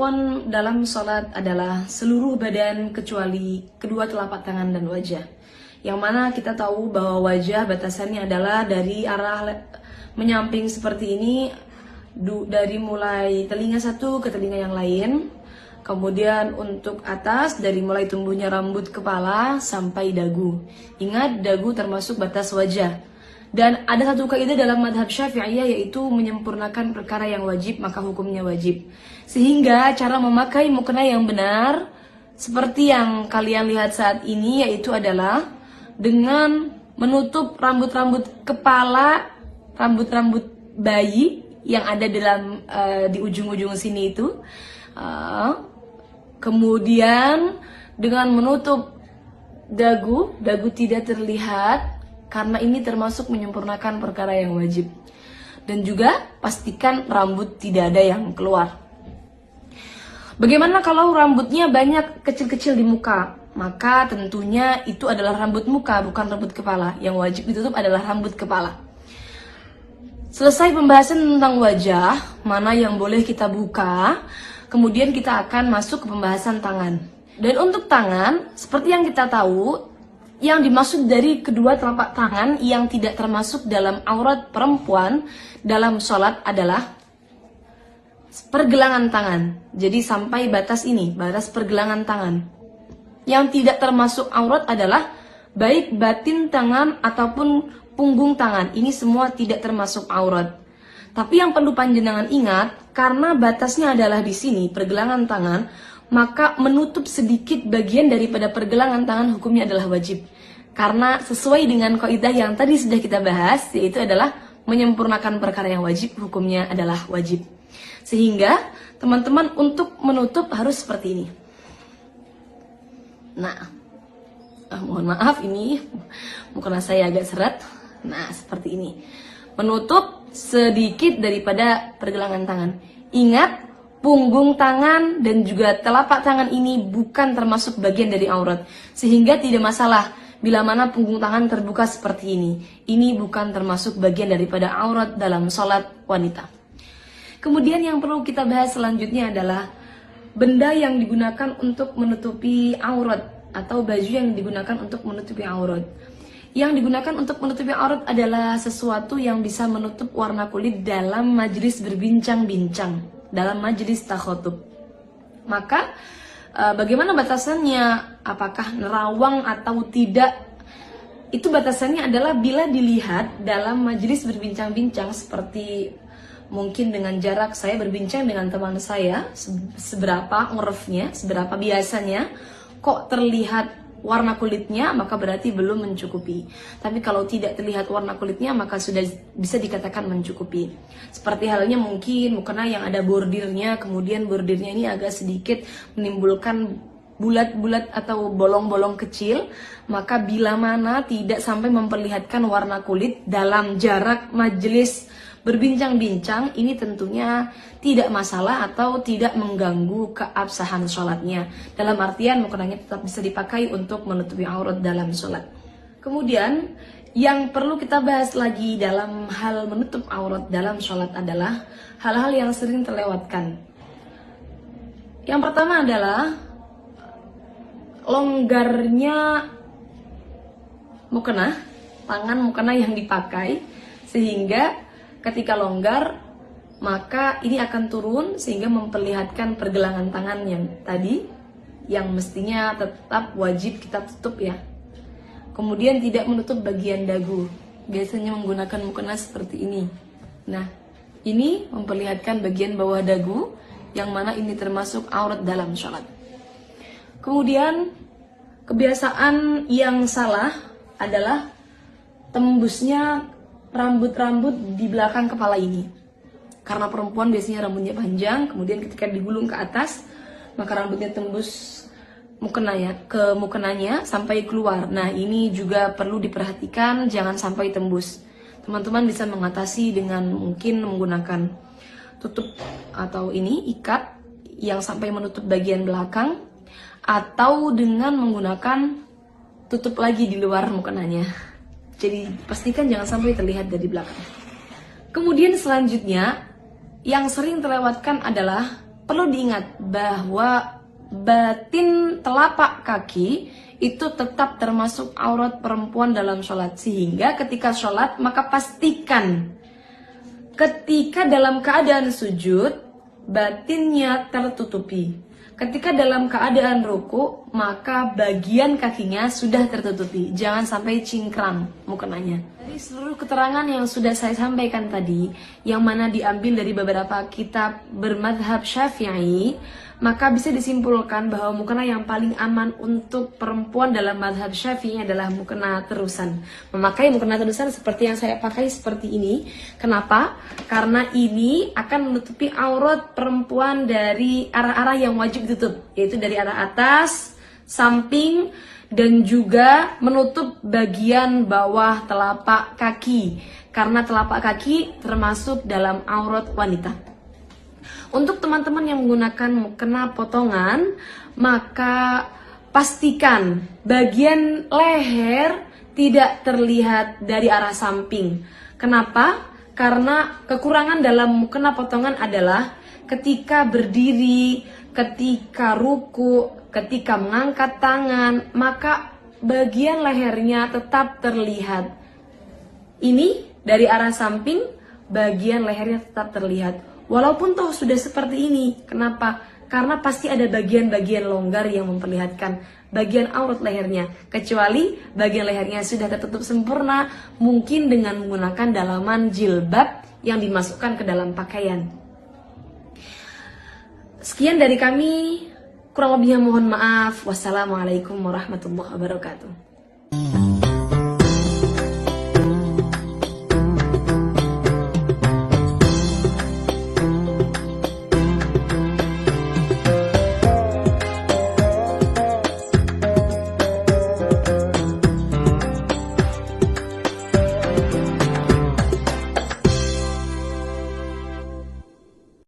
perempuan dalam sholat adalah seluruh badan kecuali kedua telapak tangan dan wajah. Yang mana kita tahu bahwa wajah batasannya adalah dari arah menyamping seperti ini, dari mulai telinga satu ke telinga yang lain. Kemudian untuk atas dari mulai tumbuhnya rambut kepala sampai dagu. Ingat, dagu termasuk batas wajah. Dan ada satu kaidah dalam madhab Syafi'iyah, yaitu menyempurnakan perkara yang wajib maka hukumnya wajib. Sehingga cara memakai mukena yang benar seperti yang kalian lihat saat ini, yaitu adalah dengan menutup rambut-rambut kepala, rambut-rambut bayi yang ada dalam di ujung-ujung sini itu. Kemudian dengan menutup dagu tidak terlihat, karena ini termasuk menyempurnakan perkara yang wajib. Dan juga pastikan rambut tidak ada yang keluar. Bagaimana kalau rambutnya banyak kecil-kecil di muka? Maka tentunya itu adalah rambut muka, bukan rambut kepala. Yang wajib ditutup adalah rambut kepala. Selesai pembahasan tentang wajah, mana yang boleh kita buka, kemudian kita akan masuk ke pembahasan tangan. Dan untuk tangan, seperti yang kita tahu, yang dimaksud dari kedua telapak tangan yang tidak termasuk dalam aurat perempuan dalam sholat adalah pergelangan tangan. Jadi sampai batas ini, batas pergelangan tangan. Yang tidak termasuk aurat adalah baik batin tangan ataupun punggung tangan. Ini semua tidak termasuk aurat. Tapi yang perlu panjenengan ingat, karena batasnya adalah di sini, pergelangan tangan, maka menutup sedikit bagian daripada pergelangan tangan hukumnya adalah wajib. Karena sesuai dengan kaidah yang tadi sudah kita bahas, yaitu adalah menyempurnakan perkara yang wajib, hukumnya adalah wajib. Sehingga teman-teman untuk menutup harus seperti ini. Nah, mohon maaf ini mukena saya agak seret. Nah, seperti ini. Menutup sedikit daripada pergelangan tangan. Ingat, punggung tangan dan juga telapak tangan ini bukan termasuk bagian dari aurat. Sehingga tidak masalah bila mana punggung tangan terbuka seperti ini. Ini bukan termasuk bagian daripada aurat dalam sholat wanita. Kemudian yang perlu kita bahas selanjutnya adalah benda yang digunakan untuk menutupi aurat atau baju yang digunakan untuk menutupi aurat. Yang digunakan untuk menutupi aurat adalah sesuatu yang bisa menutup warna kulit dalam majelis berbincang-bincang, dalam majelis takhotub. Maka bagaimana batasannya? Apakah nerawang atau tidak? Itu batasannya adalah bila dilihat dalam majelis berbincang-bincang, seperti mungkin dengan jarak saya berbincang dengan teman saya, seberapa urufnya, seberapa biasanya, kok terlihat warna kulitnya, maka berarti belum mencukupi. Tapi kalau tidak terlihat warna kulitnya, maka sudah bisa dikatakan mencukupi. Seperti halnya mungkin mukena yang ada bordirnya, kemudian bordirnya ini agak sedikit menimbulkan bulat-bulat atau bolong-bolong kecil, maka bila mana tidak sampai memperlihatkan warna kulit dalam jarak majelis berbincang-bincang, ini tentunya tidak masalah atau tidak mengganggu keabsahan sholatnya. Dalam artian mukenanya tetap bisa dipakai untuk menutupi aurat dalam sholat. Kemudian yang perlu kita bahas lagi dalam hal menutup aurat dalam sholat adalah hal-hal yang sering terlewatkan. Yang pertama adalah longgarnya mukena, tangan mukena yang dipakai, sehingga ketika longgar, maka ini akan turun sehingga memperlihatkan pergelangan tangan yang tadi, yang mestinya tetap wajib kita tutup ya. Kemudian tidak menutup bagian dagu, biasanya menggunakan mukena seperti ini. Nah, ini memperlihatkan bagian bawah dagu, yang mana ini termasuk aurat dalam sholat. Kemudian kebiasaan yang salah adalah tembusnya rambut-rambut di belakang kepala ini. Karena perempuan biasanya rambutnya panjang, kemudian ketika digulung ke atas, maka rambutnya tembus ke mukenanya sampai keluar. Nah, ini juga perlu diperhatikan, jangan sampai tembus. Teman-teman bisa mengatasi dengan mungkin menggunakan tutup atau ini ikat yang sampai menutup bagian belakang, atau dengan menggunakan tutup lagi di luar mukenanya. Jadi pastikan jangan sampai terlihat dari belakang. Kemudian selanjutnya yang sering terlewatkan adalah perlu diingat bahwa batin telapak kaki itu tetap termasuk aurat perempuan dalam sholat. Sehingga ketika sholat maka pastikan ketika dalam keadaan sujud batinnya tertutupi. Ketika dalam keadaan ruku maka bagian kakinya sudah tertutupi. Jangan sampai cingkrang mukenanya. Dari seluruh keterangan yang sudah saya sampaikan tadi, yang mana diambil dari beberapa kitab bermadhab Syafi'i, maka bisa disimpulkan bahwa mukena yang paling aman untuk perempuan dalam madhab Syafi'i adalah mukena terusan. Memakai mukena terusan seperti yang saya pakai seperti ini. Kenapa? Karena ini akan menutupi aurat perempuan dari arah-arah yang wajib ditutup, yaitu dari arah atas, samping, dan juga menutup bagian bawah telapak kaki. Karena telapak kaki termasuk dalam aurat wanita. Untuk teman-teman yang menggunakan mukena potongan, maka pastikan bagian leher tidak terlihat dari arah samping. Kenapa? Karena kekurangan dalam mukena potongan adalah ketika berdiri, ketika ruku, ketika mengangkat tangan, maka bagian lehernya tetap terlihat. Ini dari arah samping, bagian lehernya tetap terlihat. Walaupun toh sudah seperti ini. Kenapa? Karena pasti ada bagian-bagian longgar yang memperlihatkan bagian aurat lehernya. Kecuali bagian lehernya sudah tertutup sempurna, mungkin dengan menggunakan dalaman jilbab yang dimasukkan ke dalam pakaian. Sekian dari kami, kurang lebihnya mohon maaf. Wassalamualaikum warahmatullahi wabarakatuh.